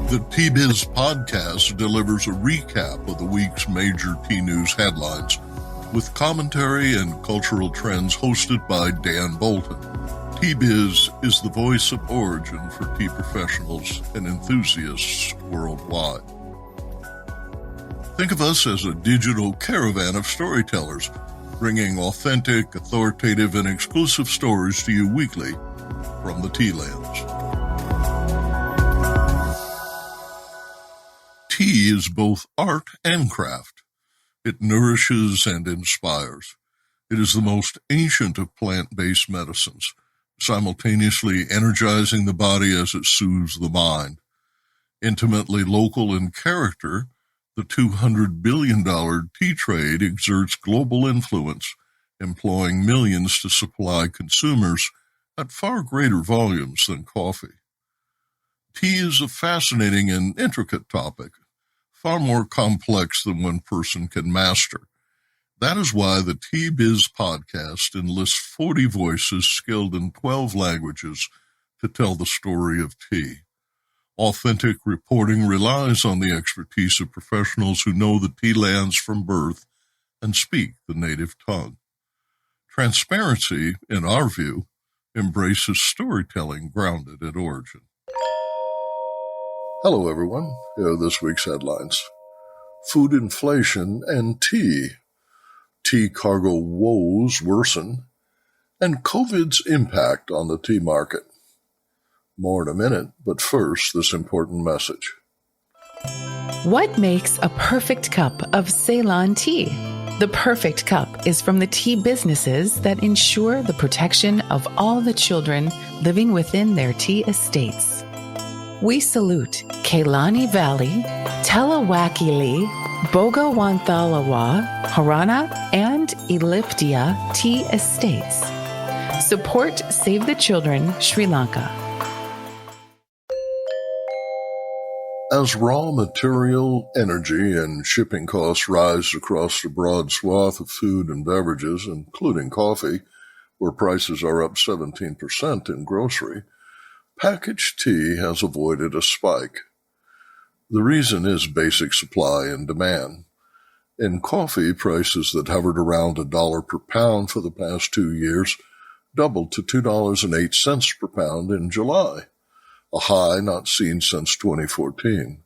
The Tea Biz podcast delivers a recap of the week's major tea news headlines with commentary and cultural trends hosted by Dan Bolton. Tea Biz is the voice of origin for tea professionals and enthusiasts worldwide. Think of us as a digital caravan of storytellers, bringing authentic, authoritative, and exclusive stories to you weekly from the tea lands. Tea is both art and craft. It nourishes and inspires. It is the most ancient of plant-based medicines, simultaneously energizing the body as it soothes the mind. Intimately local in character, the $200 billion tea trade exerts global influence, employing millions to supply consumers at far greater volumes than coffee. Tea is a fascinating and intricate topic, far more complex than one person can master. That is why the Tea Biz podcast enlists 40 voices skilled in 12 languages to tell the story of tea. Authentic reporting relies on the expertise of professionals who know the tea lands from birth and speak the native tongue. Transparency, in our view, embraces storytelling grounded at origin. Hello, everyone. Here are this week's headlines. Food inflation and tea. Tea cargo woes worsen. And COVID's impact on the tea market. More in a minute, but first, this important message. What makes a perfect cup of Ceylon tea? The perfect cup is from the tea businesses that ensure the protection of all the children living within their tea estates. We salute Kailani Valley, Telawakili, Bogawanthalawa, Harana, and Elliptia tea estates. Support Save the Children, Sri Lanka. As raw material, energy, and shipping costs rise across the broad swath of food and beverages, including coffee, where prices are up 17% in grocery, packaged tea has avoided a spike. The reason is basic supply and demand. In coffee, prices that hovered around $1 per pound for the past 2 years doubled to $2.08 per pound in July, a high not seen since 2014.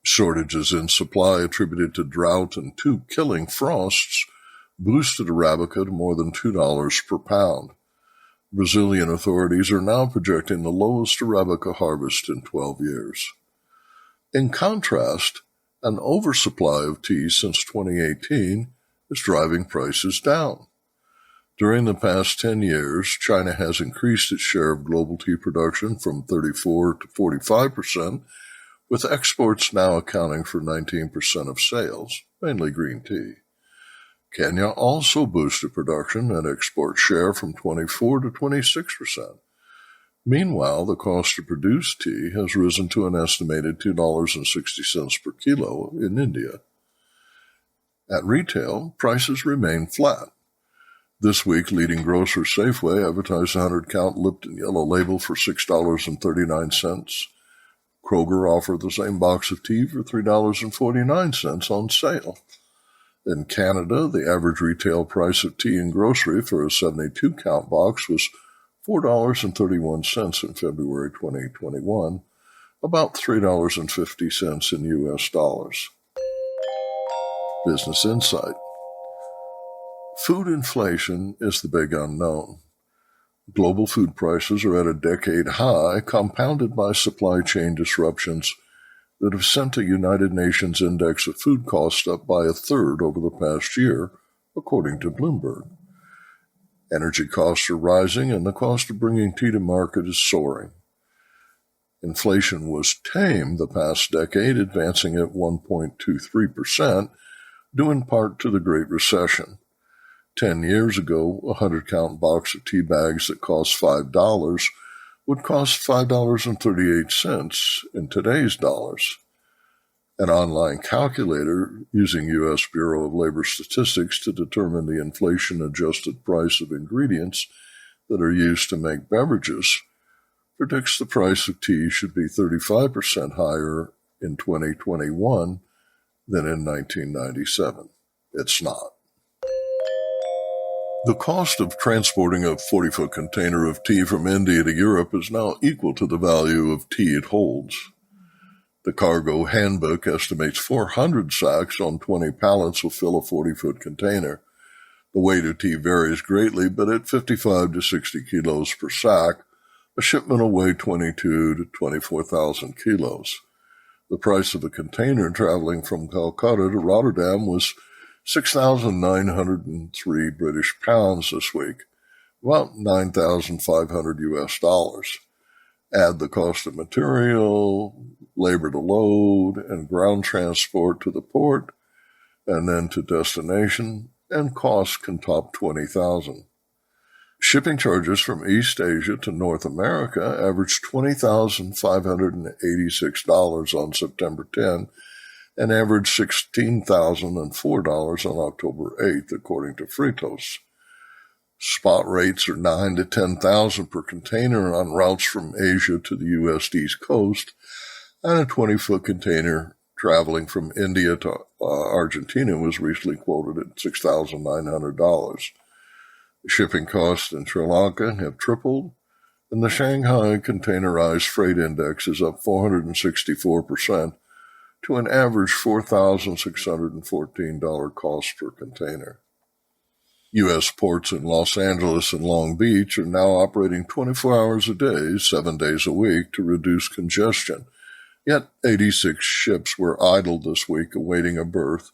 Shortages in supply attributed to drought and 2 killing frosts boosted Arabica to more than $2 per pound. Brazilian authorities are now projecting the lowest Arabica harvest in 12 years. In contrast, an oversupply of tea since 2018 is driving prices down. During the past 10 years, China has increased its share of global tea production from 34 to 45%, with exports now accounting for 19% of sales, mainly green tea. Kenya also boosted production and export share from 24 to 26%. Meanwhile, the cost to produce tea has risen to an estimated $2.60 per kilo in India. At retail, prices remain flat. This week, leading grocer Safeway advertised a 100-count Lipton Yellow Label for $6.39. Kroger offered the same box of tea for $3.49 on sale. In Canada, the average retail price of tea and grocery for a 72-count box was $4.31 in February 2021, about $3.50 in U.S. dollars. Business Insight. Food inflation is the big unknown. Global food prices are at a decade high, compounded by supply chain disruptions that have sent a United Nations index of food costs up by 1/3 over the past year, according to Bloomberg. Energy costs are rising, and the cost of bringing tea to market is soaring. Inflation was tame the past decade, advancing at 1.23%, due in part to the Great Recession. 10 years ago, a 100-count box of tea bags that cost $5 would cost $5.38 in today's dollars. An online calculator using U.S. Bureau of Labor Statistics to determine the inflation-adjusted price of ingredients that are used to make beverages predicts the price of tea should be 35% higher in 2021 than in 1997. It's not. The cost of transporting a 40-foot container of tea from India to Europe is now equal to the value of tea it holds. The Cargo Handbook estimates 400 sacks on 20 pallets will fill a 40-foot container. The weight of tea varies greatly, but at 55 to 60 kilos per sack, a shipment will weigh 22 to 24,000 kilos. The price of a container traveling from Calcutta to Rotterdam was 6,903 British pounds this week, about 9,500 US dollars. Add the cost of material, labor to load, and ground transport to the port, and then to destination, and costs can top 20,000. Shipping charges from East Asia to North America averaged $20,586 on September 10, and averaged $16,004 on October 8th, according to Fritos. Spot rates are $9,000 to $10,000 per container on routes from Asia to the U.S. East Coast, and a 20-foot container traveling from India to Argentina was recently quoted at $6,900. Shipping costs in Sri Lanka have tripled, and the Shanghai Containerized Freight Index is up 464%, to an average $4,614 cost per container. U.S. ports in Los Angeles and Long Beach are now operating 24 hours a day, 7 days a week, to reduce congestion. Yet 86 ships were idled this week awaiting a berth,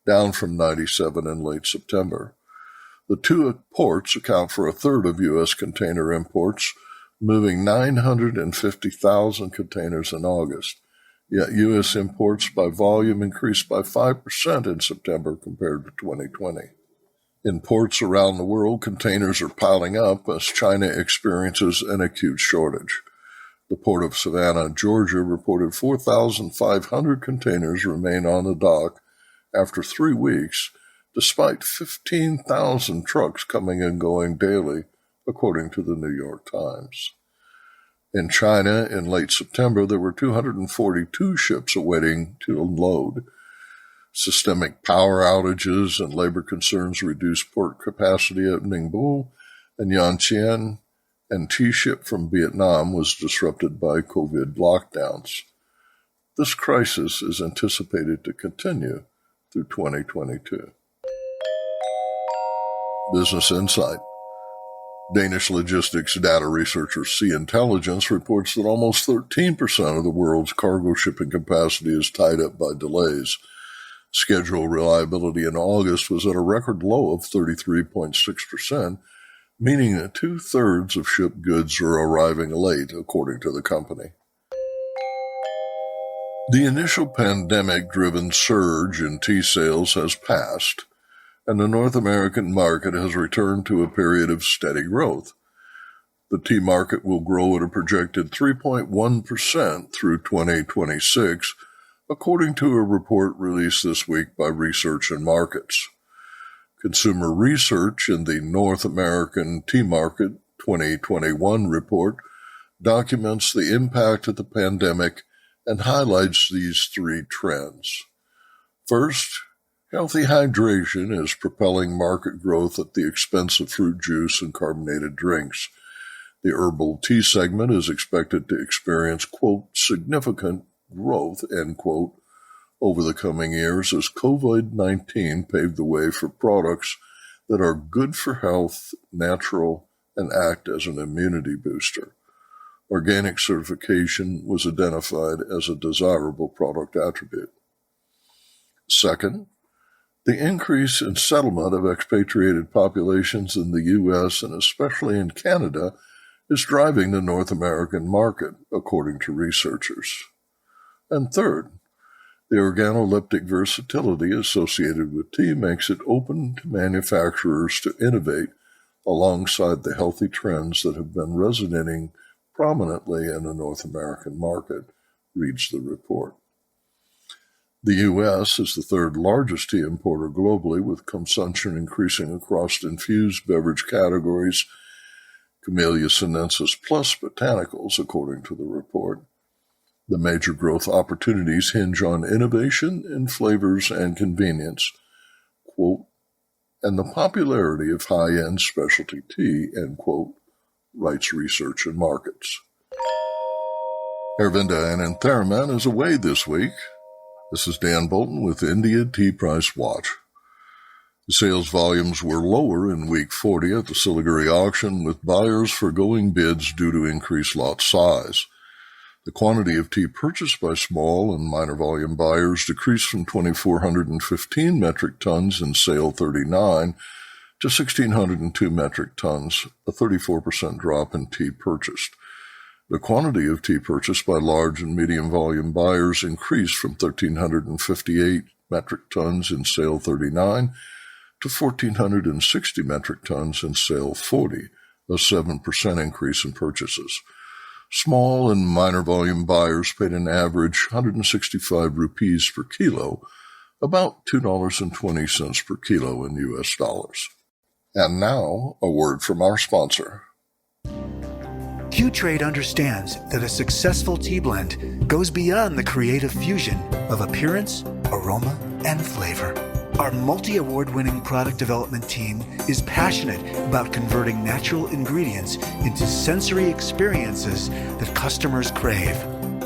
down from 97 in late September. The two ports account for a third of U.S. container imports, moving 950,000 containers in August. Yet U.S. imports by volume increased by 5% in September compared to 2020. In ports around the world, containers are piling up as China experiences an acute shortage. The Port of Savannah, Georgia, reported 4,500 containers remain on the dock after 3 weeks, despite 15,000 trucks coming and going daily, according to the New York Times. In China, in late September, there were 242 ships awaiting to unload. Systemic power outages and labor concerns reduced port capacity at Ningbo and Yantian, and tea ship from Vietnam was disrupted by COVID lockdowns. This crisis is anticipated to continue through 2022. Business Insight. Danish logistics data researcher Sea Intelligence reports that almost 13% of the world's cargo shipping capacity is tied up by delays. Schedule reliability in August was at a record low of 33.6%, meaning that 2/3 of shipped goods are arriving late, according to the company. The initial pandemic-driven surge in tea sales has passed, and the North American market has returned to a period of steady growth. The tea market will grow at a projected 3.1% through 2026, according to a report released this week by Research and Markets. Consumer research in the North American Tea Market 2021 report documents the impact of the pandemic and highlights these three trends. First, healthy hydration is propelling market growth at the expense of fruit juice and carbonated drinks. The herbal tea segment is expected to experience, quote, significant growth, end quote, over the coming years as COVID-19 paved the way for products that are good for health, natural, and act as an immunity booster. Organic certification was identified as a desirable product attribute. Second, the increase in settlement of expatriated populations in the U.S. and especially in Canada is driving the North American market, according to researchers. And third, the organoleptic versatility associated with tea makes it open to manufacturers to innovate alongside the healthy trends that have been resonating prominently in the North American market, reads the report. The U.S. is the third largest tea importer globally, with consumption increasing across infused beverage categories Camellia sinensis plus botanicals, according to the report. The major growth opportunities hinge on innovation in flavors and convenience, quote, and the popularity of high-end specialty tea, end quote, writes Research and Markets. Aravinda and Antheraman is away this week. This is Dan Bolton with India Tea Price Watch. The sales volumes were lower in week 40 at the Siliguri auction, with buyers forgoing bids due to increased lot size. The quantity of tea purchased by small and minor volume buyers decreased from 2,415 metric tons in sale 39 to 1,602 metric tons, a 34% drop in tea purchased. The quantity of tea purchased by large and medium volume buyers increased from 1,358 metric tons in sale 39 to 1,460 metric tons in sale 40, a 7% increase in purchases. Small and minor volume buyers paid an average 165 rupees per kilo, about $2.20 per kilo in U.S. dollars. And now, a word from our sponsor. Q-Trade understands that a successful tea blend goes beyond the creative fusion of appearance, aroma, and flavor. Our multi-award-winning product development team is passionate about converting natural ingredients into sensory experiences that customers crave.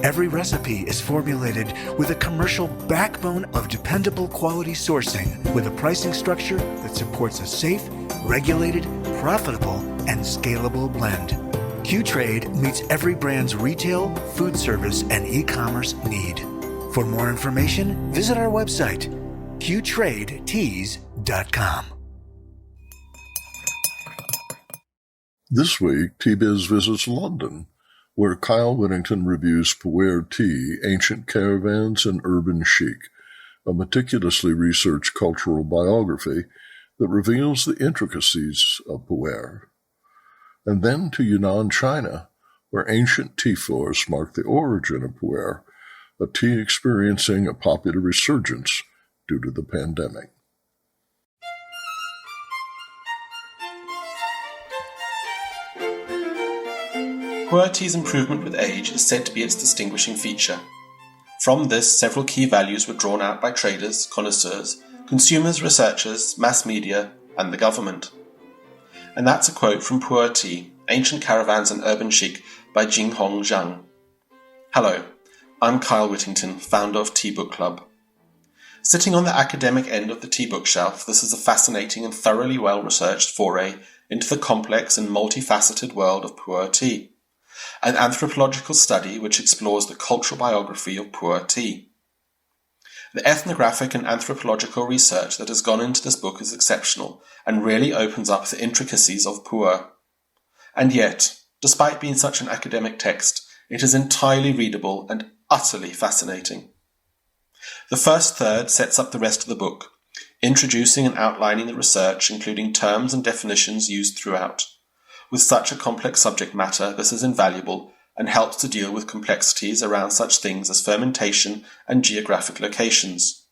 Every recipe is formulated with a commercial backbone of dependable quality sourcing with a pricing structure that supports a safe, regulated, profitable, and scalable blend. Q-Trade meets every brand's retail, food service, and e-commerce need. For more information, visit our website, qtradeteas.com. This week, Tea Biz visits London, where Kyle Whittington reviews Puer Tea, Ancient Caravans and Urban Chic, a meticulously researched cultural biography that reveals the intricacies of Puer. And then to Yunnan, China, where ancient tea forests mark the origin of Puer, a tea experiencing a popular resurgence due to the pandemic. Puer Tea's improvement with age is said to be its distinguishing feature. From this, several key values were drawn out by traders, connoisseurs, consumers, researchers, mass media, and the government. And that's a quote from Puer Tea, Ancient Caravans and Urban Chic by Jinghong Zhang. Hello, I'm Kyle Whittington, founder of TeaBookClub. Sitting on the academic end of the tea bookshelf, this is a fascinating and thoroughly well-researched foray into the complex and multifaceted world of Puer Tea, an anthropological study which explores the cultural biography of Puer Tea. The ethnographic and anthropological research that has gone into this book is exceptional and really opens up the intricacies of Puer. And yet, despite being such an academic text, it is entirely readable and utterly fascinating. The first third sets up the rest of the book, introducing and outlining the research, including terms and definitions used throughout. With such a complex subject matter, this is invaluable and helps to deal with complexities around such things as fermentation and geographic locations.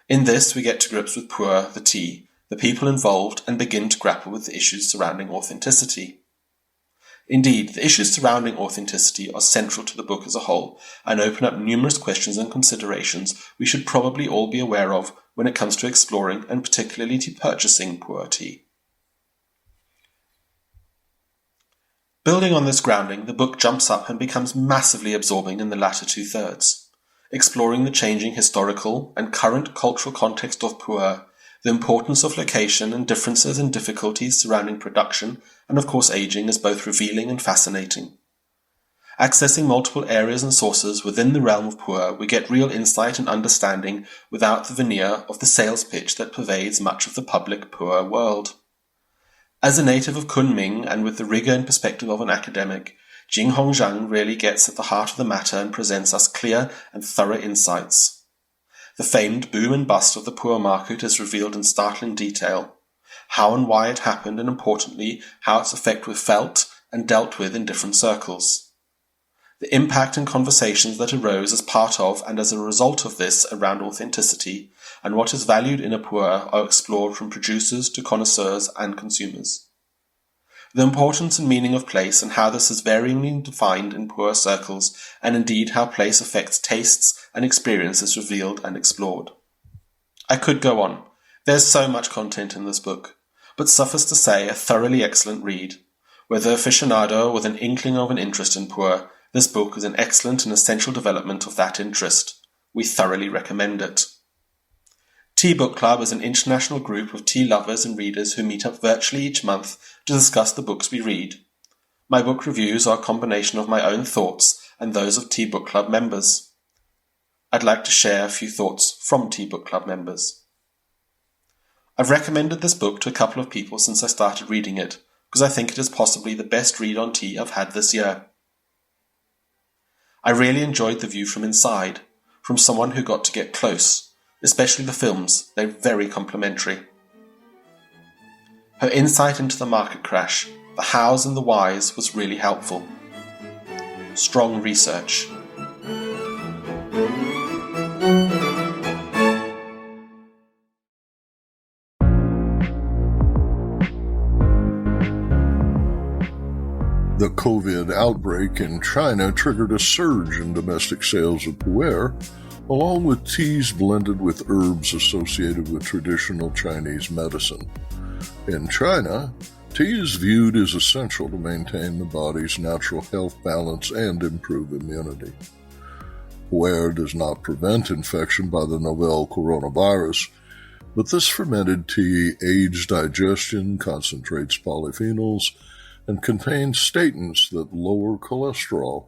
In this, we get to grips with Puer, the tea, the people involved, and begin to grapple with the issues surrounding authenticity. Indeed, the issues surrounding authenticity are central to the book as a whole and open up numerous questions and considerations we should probably all be aware of when it comes to exploring and particularly to purchasing Puer Tea. Building on this grounding, the book jumps up and becomes massively absorbing in the latter two-thirds, exploring the changing historical and current cultural context of Puer, the importance of location and differences and difficulties surrounding production and of course aging is both revealing and fascinating. Accessing multiple areas and sources within the realm of Puer, we get real insight and understanding without the veneer of the sales pitch that pervades much of the public Puer world. As a native of Kunming and with the rigor and perspective of an academic, Jinghong Zhang really gets at the heart of the matter and presents us clear and thorough insights. The famed boom and bust of the Puer market is revealed in startling detail, how and why it happened, and importantly, how its effect was felt and dealt with in different circles. The impact and conversations that arose as part of and as a result of this around authenticity and what is valued in a Puer are explored from producers to connoisseurs and consumers. the importance and meaning of place and how this is varyingly defined in Pu'er circles, and indeed how place affects tastes and experiences revealed and explored. I could go on. There's so much content in this book, but suffice to say, a thoroughly excellent read. Whether aficionado or with an inkling of an interest in Pu'er, this book is an excellent and essential development of that interest. We thoroughly recommend it. TeaBookClub is an international group of tea lovers and readers who meet up virtually each month to discuss the books we read. My book reviews are a combination of my own thoughts and those of TeaBookClub members. I'd like to share a few thoughts from TeaBookClub members. I've recommended this book to a couple of people since I started reading it, because I think it is possibly the best read on tea I've had this year. I really enjoyed the view from inside, from someone who got to get close, especially the films. They're very complimentary. Her insight into the market crash, the hows and the whys, was really helpful. Strong research. The COVID outbreak in China triggered a surge in domestic sales of Pu'er, along with teas blended with herbs associated with traditional Chinese medicine. In China, tea is viewed as essential to maintain the body's natural health balance and improve immunity. Pu'er does not prevent infection by the novel coronavirus, but this fermented tea aids digestion, concentrates polyphenols, and contains statins that lower cholesterol,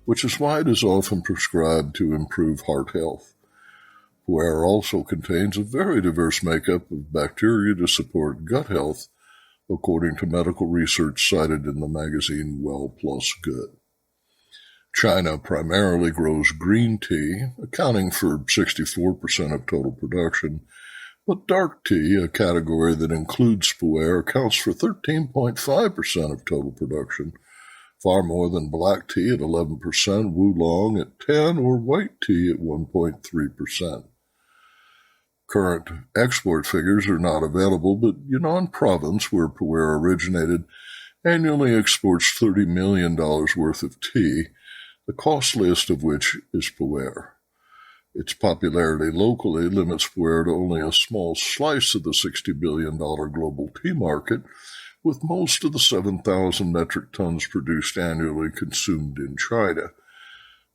which is why it is often prescribed to improve heart health. Pu'er also contains a very diverse makeup of bacteria to support gut health, according to medical research cited in the magazine Well+Good. China primarily grows green tea, accounting for 64% of total production, but dark tea, a category that includes Pu'er, accounts for 13.5% of total production, far more than black tea at 11%, oolong at 10%, or white tea at 1.3%. Current export figures are not available, but Yunnan province, where Pu'er originated, annually exports $30 million worth of tea, the costliest of which is Pu'er. Its popularity locally limits Pu'er to only a small slice of the $60 billion global tea market, with most of the 7,000 metric tons produced annually consumed in China.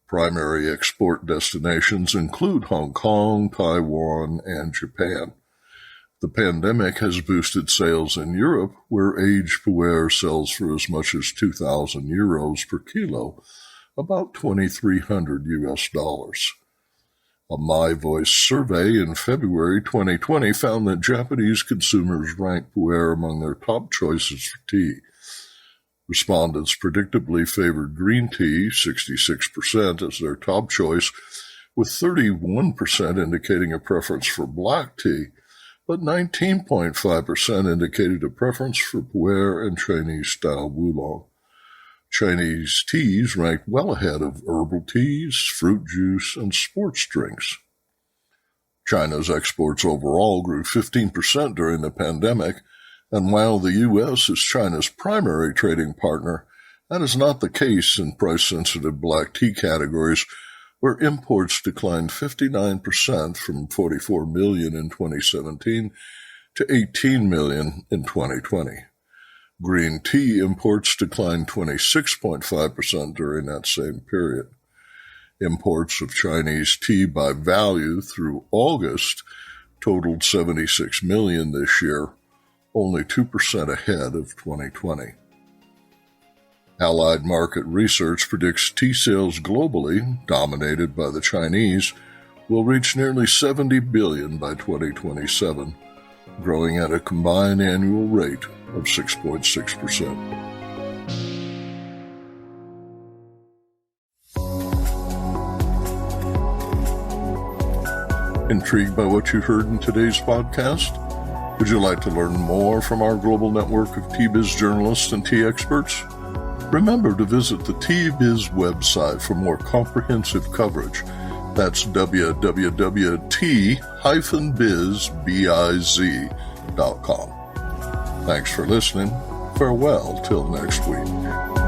Primary export destinations include Hong Kong, Taiwan, and Japan. The pandemic has boosted sales in Europe, where aged Pu'er sells for as much as €2,000 per kilo, about $2,300. A My Voice survey in February 2020 found that Japanese consumers rank Pu'er among their top choices for tea. Respondents predictably favored green tea, 66%, as their top choice, with 31% indicating a preference for black tea, but 19.5% indicated a preference for Pu'er and Chinese-style oolong. Chinese teas ranked well ahead of herbal teas, fruit juice, and sports drinks. China's exports overall grew 15% during the pandemic, and while the U.S. is China's primary trading partner, that is not the case in price-sensitive black tea categories, where imports declined 59% from 44 million in 2017 to 18 million in 2020. Green tea imports declined 26.5% during that same period. Imports of Chinese tea by value through August totaled 76 million this year, only 2% ahead of 2020. Allied Market Research predicts tea sales globally, dominated by the Chinese, will reach nearly 70 billion by 2027, growing at a combined annual rate of 6.6%. Intrigued by what you heard in today's podcast? Would you like to learn more from our global network of Tea Biz journalists and tea experts? Remember to visit the Tea Biz website for more comprehensive coverage. That's www.t-biz.com. Thanks for listening. Farewell till next week.